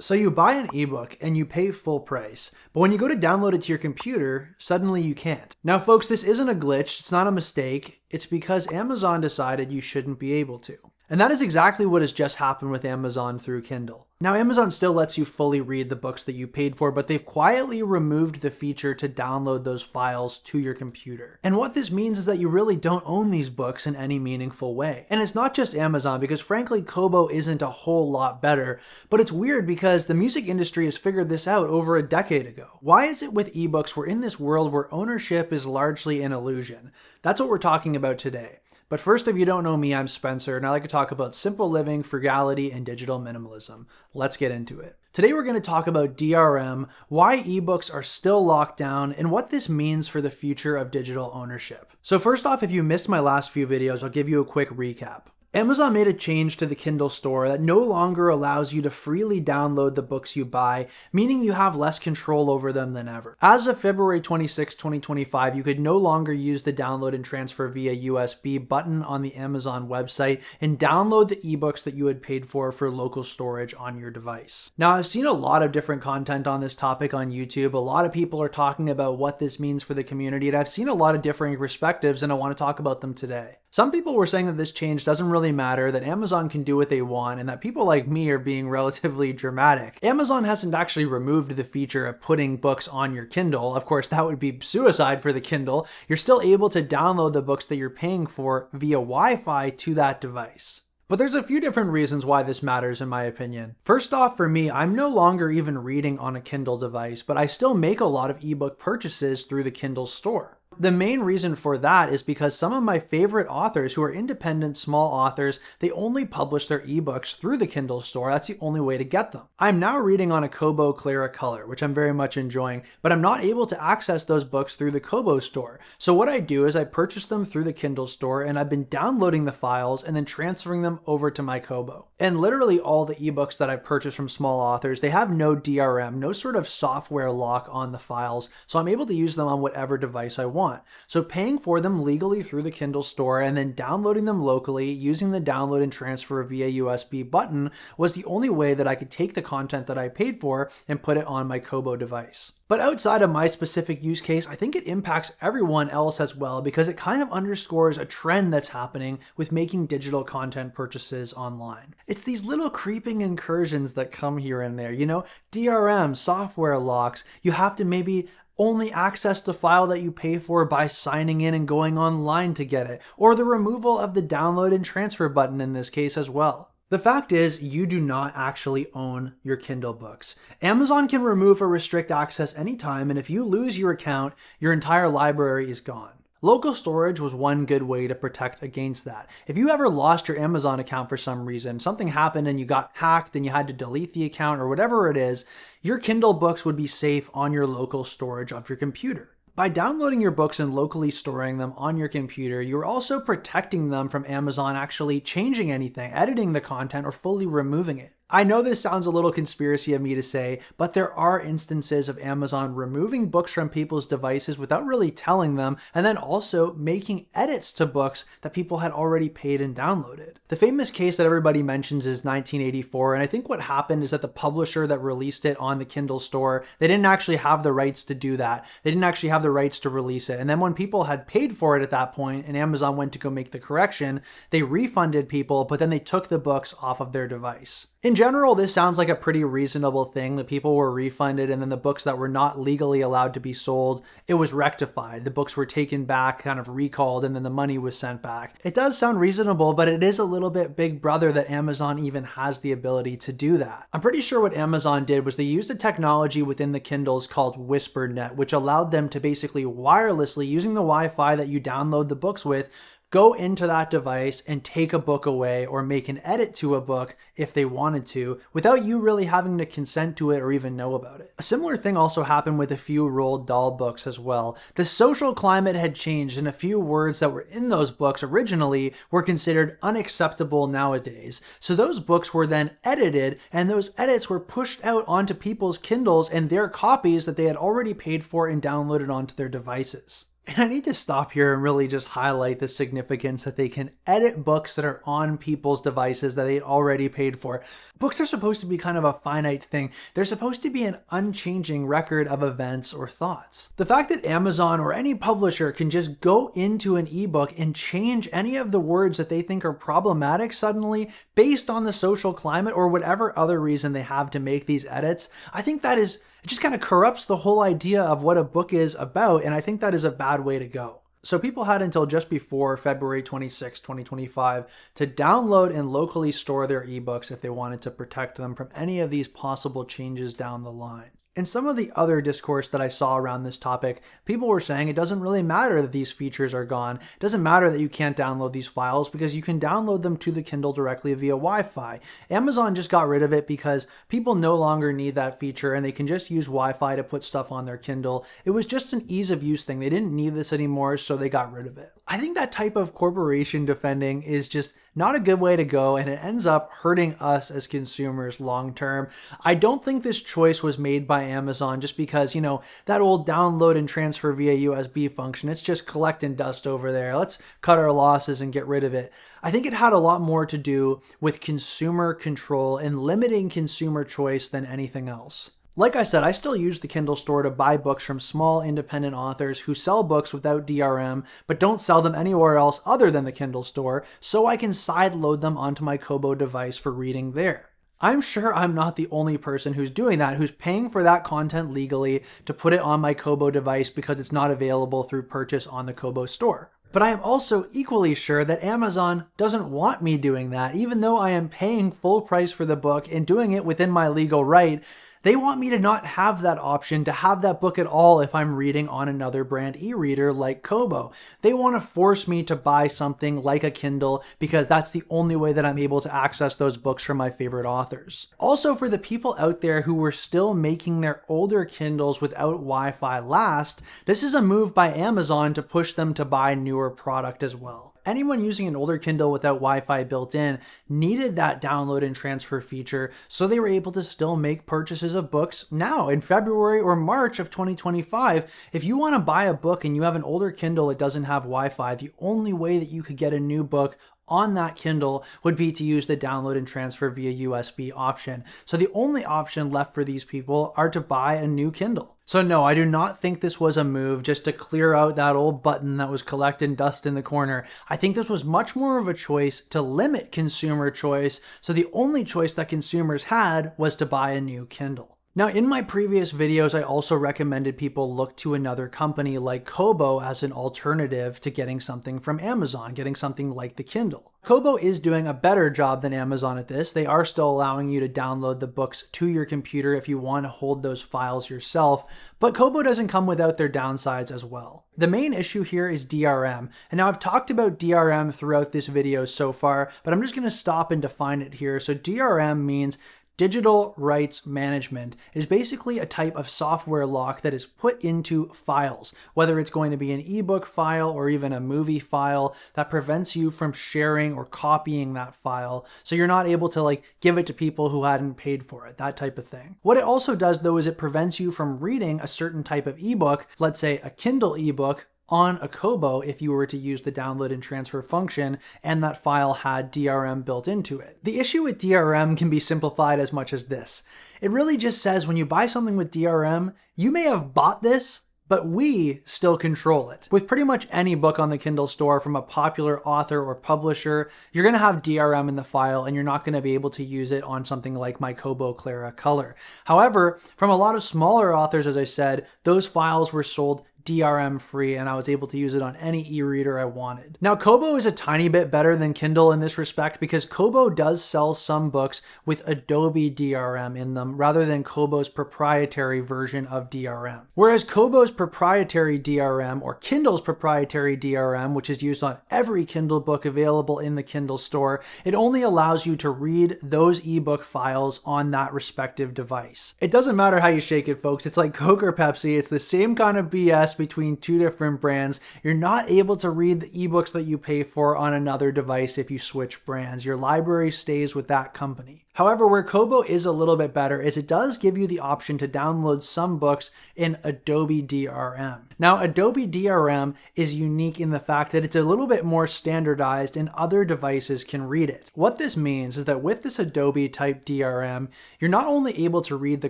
So you buy an ebook and you pay full price, but when you go to download it to your computer, suddenly you can't. Now folks, this isn't a glitch, it's not a mistake, it's because Amazon decided you shouldn't be able to. And that is exactly what has just happened with Amazon through Kindle. Now Amazon still lets you fully read the books that you paid for, but they've quietly removed the feature to download those files to your computer. And what this means is that you really don't own these books in any meaningful way. And it's not just Amazon, because frankly, Kobo isn't a whole lot better, but it's weird because the music industry has figured this out over a decade ago. Why is it with ebooks we're in this world where ownership is largely an illusion? That's what we're talking about today. But first, if you don't know me, I'm Spencer, and I like to talk about simple living, frugality, and digital minimalism. Let's get into it. Today, we're going to talk about DRM, why ebooks are still locked down, and what this means for the future of digital ownership. So first off, if you missed my last few videos, I'll give you a quick recap. Amazon made a change to the Kindle store that no longer allows you to freely download the books you buy, meaning you have less control over them than ever. As of February 26, 2025, you could no longer use the download and transfer via USB button on the Amazon website and download the ebooks that you had paid for local storage on your device. Now, I've seen a lot of different content on this topic on YouTube. A lot of people are talking about what this means for the community, and I've seen a lot of differing perspectives, and I want to talk about them today. Some people were saying that this change doesn't really matter, that Amazon can do what they want, and that people like me are being relatively dramatic. Amazon hasn't actually removed the feature of putting books on your Kindle. Of course, that would be suicide for the Kindle. You're still able to download the books that you're paying for via Wi-Fi to that device. But there's a few different reasons why this matters in my opinion. First off, for me, I'm no longer even reading on a Kindle device, but I still make a lot of ebook purchases through the Kindle store. The main reason for that is because some of my favorite authors who are independent small authors, they only publish their ebooks through the Kindle store. That's the only way to get them. I'm now reading on a Kobo Clara Color, which I'm very much enjoying, but I'm not able to access those books through the Kobo store. So what I do is I purchase them through the Kindle store, and I've been downloading the files and then transferring them over to my Kobo. And literally all the ebooks that I've purchased from small authors, they have no DRM, no sort of software lock on the files, so I'm able to use them on whatever device I want. So paying for them legally through the Kindle store and then downloading them locally using the download and transfer via USB button was the only way that I could take the content that I paid for and put it on my Kobo device. But outside of my specific use case, I think it impacts everyone else as well, because it kind of underscores a trend that's happening with making digital content purchases online. It's these little creeping incursions that come here and there, you know, DRM, software locks, you have to maybe only access the file that you pay for by signing in and going online to get it, or the removal of the download and transfer button in this case as well. The fact is, you do not actually own your Kindle books. Amazon can remove or restrict access anytime, and if you lose your account, your entire library is gone. Local storage was one good way to protect against that. If you ever lost your Amazon account for some reason, something happened and you got hacked and you had to delete the account or whatever it is, your Kindle books would be safe on your local storage of your computer. By downloading your books and locally storing them on your computer, you're also protecting them from Amazon actually changing anything, editing the content, or fully removing it. I know this sounds a little conspiracy of me to say, but there are instances of Amazon removing books from people's devices without really telling them, and then also making edits to books that people had already paid and downloaded. The famous case that everybody mentions is 1984, and I think what happened is that the publisher that released it on the Kindle store, they didn't actually have the rights to do that. They didn't actually have the rights to release it. And then when people had paid for it at that point, and Amazon went to go make the correction, they refunded people, but then they took the books off of their device. In general, this sounds like a pretty reasonable thing. The people were refunded, and then the books that were not legally allowed to be sold, it was rectified. The books were taken back, kind of recalled, and then the money was sent back. It does sound reasonable, but it is a little bit big brother that Amazon even has the ability to do that. I'm pretty sure what Amazon did was they used a technology within the Kindles called WhisperNet, which allowed them to basically wirelessly, using the Wi-Fi that you download the books with, go into that device and take a book away or make an edit to a book if they wanted to, without you really having to consent to it or even know about it. A similar thing also happened with a few Roald Dahl books as well. The social climate had changed, and a few words that were in those books originally were considered unacceptable nowadays. So those books were then edited, and those edits were pushed out onto people's Kindles and their copies that they had already paid for and downloaded onto their devices. And I need to stop here and really just highlight the significance that they can edit books that are on people's devices that they already paid for. Books are supposed to be kind of a finite thing. They're supposed to be an unchanging record of events or thoughts. The fact that Amazon or any publisher can just go into an ebook and change any of the words that they think are problematic suddenly based on the social climate or whatever other reason they have to make these edits, I think that is, it just kind of corrupts the whole idea of what a book is about, and I think that is a bad way to go. So people had until just before February 26, 2025 to download and locally store their ebooks if they wanted to protect them from any of these possible changes down the line. In some of the other discourse that I saw around this topic, people were saying it doesn't really matter that these features are gone. It doesn't matter that you can't download these files because you can download them to the Kindle directly via Wi-Fi. Amazon just got rid of it because people no longer need that feature and they can just use Wi-Fi to put stuff on their Kindle. It was just an ease of use thing. They didn't need this anymore, so they got rid of it. I think that type of corporation defending is just not a good way to go, and it ends up hurting us as consumers long term. I don't think this choice was made by Amazon just because, that old download and transfer via USB function, it's just collecting dust over there. Let's cut our losses and get rid of it. I think it had a lot more to do with consumer control and limiting consumer choice than anything else. Like I said, I still use the Kindle store to buy books from small independent authors who sell books without DRM, but don't sell them anywhere else other than the Kindle store, so I can sideload them onto my Kobo device for reading there. I'm sure I'm not the only person who's doing that, who's paying for that content legally to put it on my Kobo device because it's not available through purchase on the Kobo store. But I am also equally sure that Amazon doesn't want me doing that, even though I am paying full price for the book and doing it within my legal right. They want me to not have that option, to have that book at all if I'm reading on another brand e-reader like Kobo. They want to force me to buy something like a Kindle because that's the only way that I'm able to access those books from my favorite authors. Also, for the people out there who were still making their older Kindles without Wi-Fi last, this is a move by Amazon to push them to buy newer product as well. Anyone using an older Kindle without Wi-Fi built in needed that download and transfer feature, so they were able to still make purchases of books now in February or March of 2025. If you want to buy a book and you have an older Kindle that doesn't have Wi-Fi, the only way that you could get a new book on that Kindle would be to use the download and transfer via USB option. So the only option left for these people are to buy a new Kindle. So no, I do not think this was a move just to clear out that old button that was collecting dust in the corner. I think this was much more of a choice to limit consumer choice, so the only choice that consumers had was to buy a new Kindle. Now, in my previous videos, I also recommended people look to another company like Kobo as an alternative to getting something from Amazon, getting something like the Kindle. Kobo is doing a better job than Amazon at this. They are still allowing you to download the books to your computer if you want to hold those files yourself, but Kobo doesn't come without their downsides as well. The main issue here is DRM, and now I've talked about DRM throughout this video so far, but I'm just going to stop and define it here. So DRM means Digital Rights Management. It is basically a type of software lock that is put into files, whether it's going to be an ebook file or even a movie file, that prevents you from sharing or copying that file. So you're not able to give it to people who hadn't paid for it, that type of thing. What it also does though is it prevents you from reading a certain type of ebook, let's say a Kindle ebook, on a Kobo if you were to use the download and transfer function and that file had DRM built into it. The issue with DRM can be simplified as much as this. It really just says when you buy something with DRM, you may have bought this, but we still control it. With pretty much any book on the Kindle store from a popular author or publisher, you're going to have DRM in the file and you're not going to be able to use it on something like my Kobo Clara Color. However, from a lot of smaller authors, as I said, those files were sold DRM free and I was able to use it on any e-reader I wanted. Now Kobo is a tiny bit better than Kindle in this respect because Kobo does sell some books with Adobe DRM in them rather than Kobo's proprietary version of DRM. Whereas Kobo's proprietary DRM or Kindle's proprietary DRM, which is used on every Kindle book available in the Kindle store, it only allows you to read those ebook files on that respective device. It doesn't matter how you shake it, folks. It's like Coke or Pepsi. It's the same kind of BS between two different brands. You're not able to read the ebooks that you pay for on another device if you switch brands. Your library stays with that company. However, where Kobo is a little bit better is it does give you the option to download some books in Adobe DRM. Now, Adobe DRM is unique in the fact that it's a little bit more standardized and other devices can read it. What this means is that with this Adobe type DRM, you're not only able to read the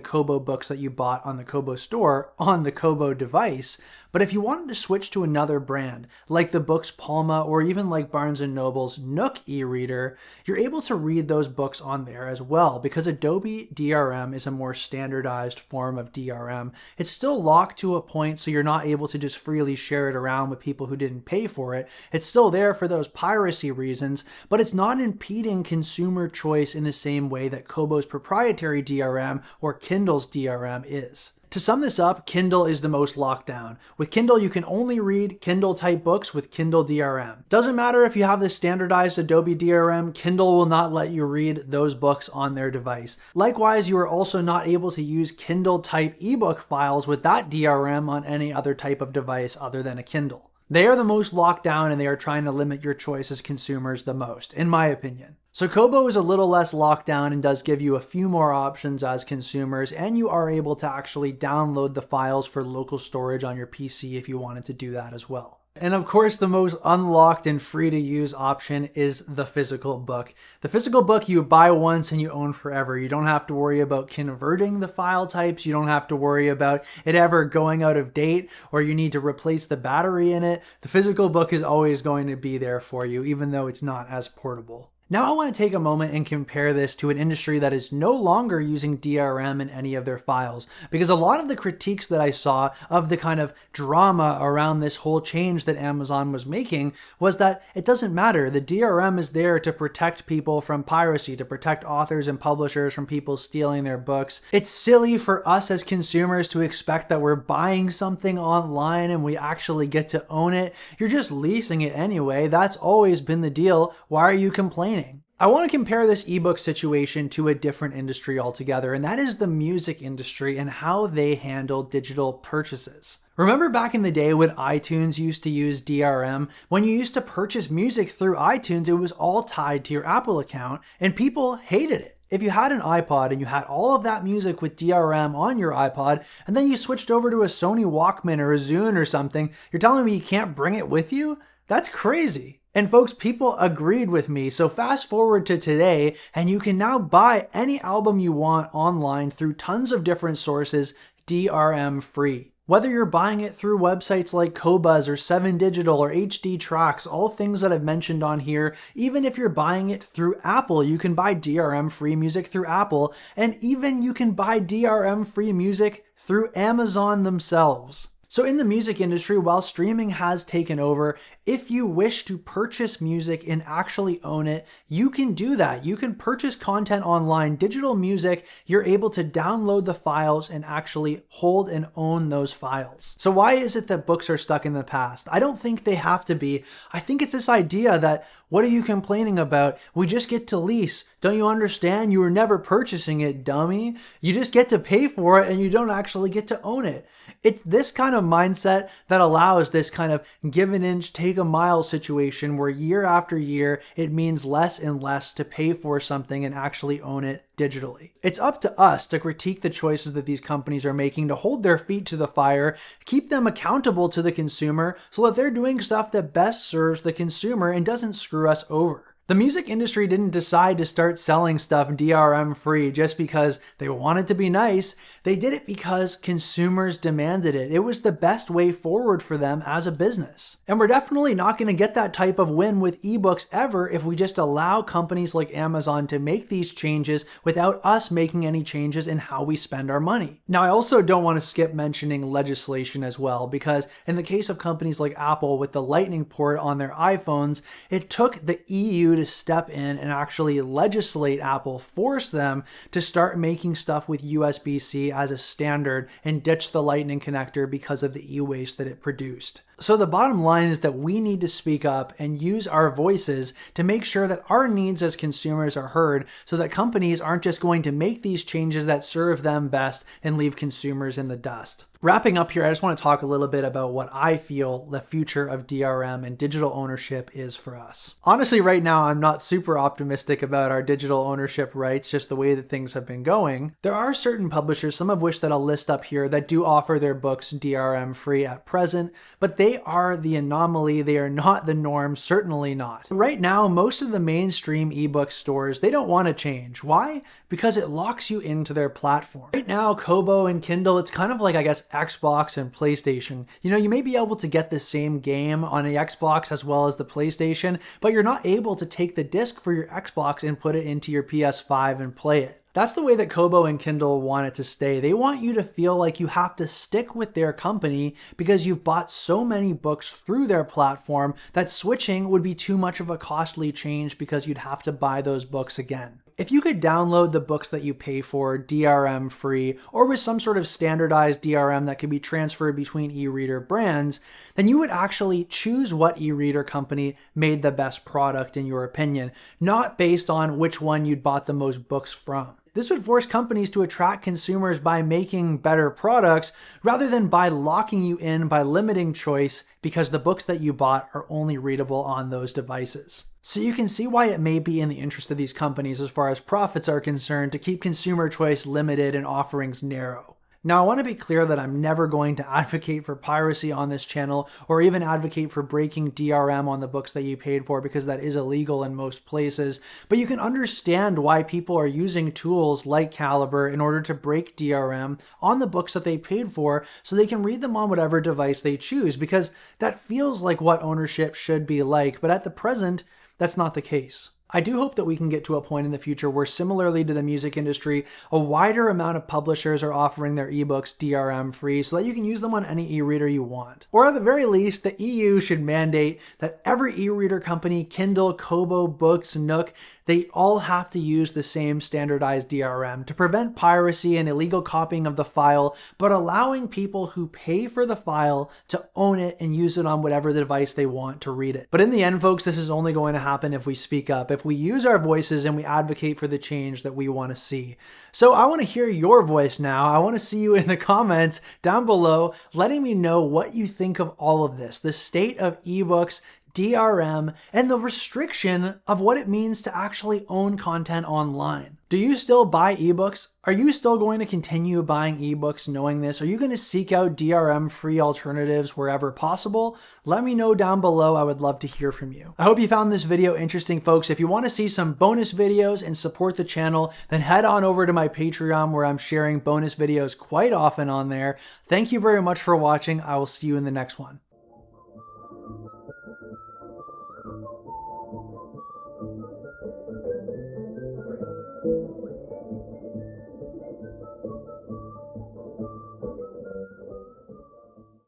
Kobo books that you bought on the Kobo store on the Kobo device, but if you wanted to switch to another brand, like the Books Palma or even like Barnes & Noble's Nook e-reader, you're able to read those books on there as well because Adobe DRM is a more standardized form of DRM. It's still locked to a point, so you're not able to just freely share it around with people who didn't pay for it. It's still there for those piracy reasons, but it's not impeding consumer choice in the same way that Kobo's proprietary DRM or Kindle's DRM is. To sum this up, Kindle is the most locked down. With Kindle, you can only read Kindle type books with Kindle DRM. Doesn't matter if you have the standardized Adobe DRM, Kindle will not let you read those books on their device. Likewise, you are also not able to use Kindle type ebook files with that DRM on any other type of device other than a Kindle. They are the most locked down and they are trying to limit your choice as consumers the most, in my opinion. So Kobo is a little less locked down and does give you a few more options as consumers, and you are able to actually download the files for local storage on your PC if you wanted to do that as well. And of course, the most unlocked and free to use option is the physical book. The physical book you buy once and you own forever. You don't have to worry about converting the file types. You don't have to worry about it ever going out of date or you need to replace the battery in it. The physical book is always going to be there for you, even though it's not as portable. Now I want to take a moment and compare this to an industry that is no longer using DRM in any of their files, because a lot of the critiques that I saw of the kind of drama around this whole change that Amazon was making was that it doesn't matter. The DRM is there to protect people from piracy, to protect authors and publishers from people stealing their books. It's silly for us as consumers to expect that we're buying something online and we actually get to own it. You're just leasing it anyway. That's always been the deal. Why are you complaining? I want to compare this ebook situation to a different industry altogether, and that is the music industry and how they handle digital purchases. Remember back in the day when iTunes used to use DRM? When you used to purchase music through iTunes, it was all tied to your Apple account, and people hated it. If you had an iPod and you had all of that music with DRM on your iPod, and then you switched over to a Sony Walkman or a Zune or something, you're telling me you can't bring it with you? That's crazy. And folks, people agreed with me. So fast forward to today, and you can now buy any album you want online through tons of different sources, DRM free. Whether you're buying it through websites like Qobuz or 7 Digital or HD Tracks, all things that I've mentioned on here, even if you're buying it through Apple, you can buy DRM free music through Apple, and even you can buy DRM free music through Amazon themselves. So in the music industry, while streaming has taken over, if you wish to purchase music and actually own it, you can do that. You can purchase content online, digital music, you're able to download the files and actually hold and own those files. So why is it that books are stuck in the past? I don't think they have to be. I think it's this idea that, what are you complaining about? We just get to lease. Don't you understand? You were never purchasing it, dummy. You just get to pay for it and you don't actually get to own it. It's this kind of mindset that allows this kind of give an inch, take a mile situation where year after year, it means less and less to pay for something and actually own it digitally. It's up to us to critique the choices that these companies are making, to hold their feet to the fire, keep them accountable to the consumer so that they're doing stuff that best serves the consumer and doesn't screw us over. The music industry didn't decide to start selling stuff DRM free just because they wanted to be nice. They did it because consumers demanded it. It was the best way forward for them as a business. And we're definitely not going to get that type of win with ebooks ever if we just allow companies like Amazon to make these changes without us making any changes in how we spend our money. Now, I also don't want to skip mentioning legislation as well, because in the case of companies like Apple with the Lightning port on their iPhones, it took the EU to step in and actually legislate Apple, force them to start making stuff with USB-C as a standard and ditch the Lightning connector because of the e-waste that it produced. So the bottom line is that we need to speak up and use our voices to make sure that our needs as consumers are heard, so that companies aren't just going to make these changes that serve them best and leave consumers in the dust. Wrapping up here, I just want to talk a little bit about what I feel the future of DRM and digital ownership is for us. Honestly, right now, I'm not super optimistic about our digital ownership rights, just the way that things have been going. There are certain publishers, some of which that I'll list up here, that do offer their books DRM free at present, but they are the anomaly. They are not the norm, certainly not. Right now, most of the mainstream ebook stores, they don't want to change. Why? Because it locks you into their platform. Right now, Kobo and Kindle, it's kind of like, I guess, Xbox and PlayStation. You know, you may be able to get the same game on the Xbox as well as the PlayStation, but you're not able to take the disc for your Xbox and put it into your PS5 and play it. That's the way that Kobo and Kindle want it to stay. They want you to feel like you have to stick with their company because you've bought so many books through their platform that switching would be too much of a costly change because you'd have to buy those books again. If you could download the books that you pay for DRM free, or with some sort of standardized DRM that could be transferred between e-reader brands, then you would actually choose what e-reader company made the best product in your opinion, not based on which one you'd bought the most books from. This would force companies to attract consumers by making better products rather than by locking you in by limiting choice because the books that you bought are only readable on those devices. So you can see why it may be in the interest of these companies as far as profits are concerned to keep consumer choice limited and offerings narrow. Now, I want to be clear that I'm never going to advocate for piracy on this channel or even advocate for breaking DRM on the books that you paid for, because that is illegal in most places. But you can understand why people are using tools like Caliber in order to break DRM on the books that they paid for so they can read them on whatever device they choose, because that feels like what ownership should be like. But at the present, that's not the case. I do hope that we can get to a point in the future where, similarly to the music industry, a wider amount of publishers are offering their ebooks DRM free so that you can use them on any e-reader you want. Or at the very least, the EU should mandate that every e-reader company, Kindle, Kobo, Books, Nook, they all have to use the same standardized DRM to prevent piracy and illegal copying of the file, but allowing people who pay for the file to own it and use it on whatever device they want to read it. But in the end, folks, this is only going to happen if we speak up, if we use our voices and we advocate for the change that we want to see. So I want to hear your voice now. I want to see you in the comments down below, letting me know what you think of all of this, the state of ebooks, DRM, and the restriction of what it means to actually own content online. Do you still buy ebooks? Are you still going to continue buying ebooks knowing this? Are you going to seek out DRM-free alternatives wherever possible? Let me know down below. I would love to hear from you. I hope you found this video interesting, folks. If you want to see some bonus videos and support the channel, then head on over to my Patreon, where I'm sharing bonus videos quite often on there. Thank you very much for watching. I will see you in the next one.